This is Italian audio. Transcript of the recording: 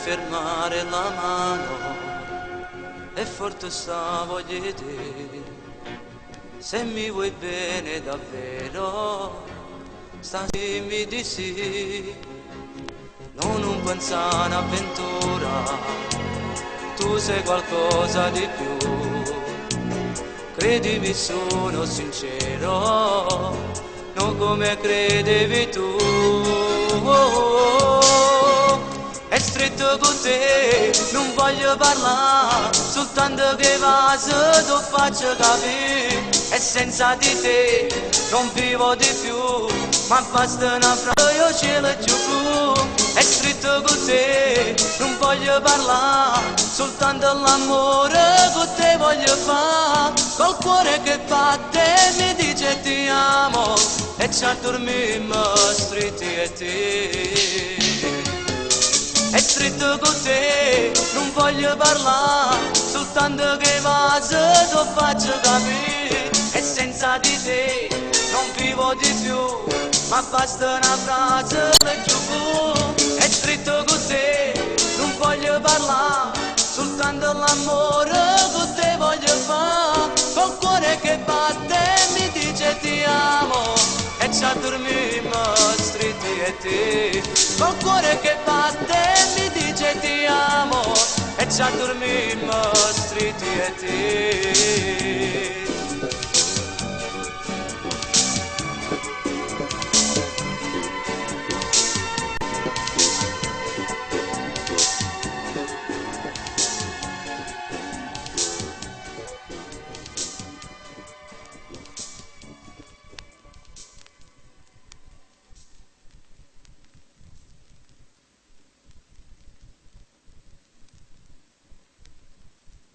fermare la mano e forte sta voglia di te. Se mi vuoi bene davvero, dimmi di sì. Non pensare un'avventura, tu sei qualcosa di più. Credimi, sono sincero, non come credevi tu. È stretto con te, non voglio parlare, soltanto che va se tu faccio capire. E senza di te non vivo di più, ma basta una frase io ce l'ho giù. È stretto con te, non voglio parlare, soltanto l'amore con te voglio fare. Col cuore che batte mi dice ti amo, e ci addormiamo stretti e te. È stretto con te, non voglio parlare, soltanto che va se tu faccio capire. E senza di te non vivo di più, ma basta una frase giù. È stretto con te, non voglio parlare, soltanto l'amore con te voglio fare. Col cuore che batte mi dice ti amo, e ci addormiamo stretti e te. Col cuore che batte mi dice ti amo, e ci addormiamo stretti e te.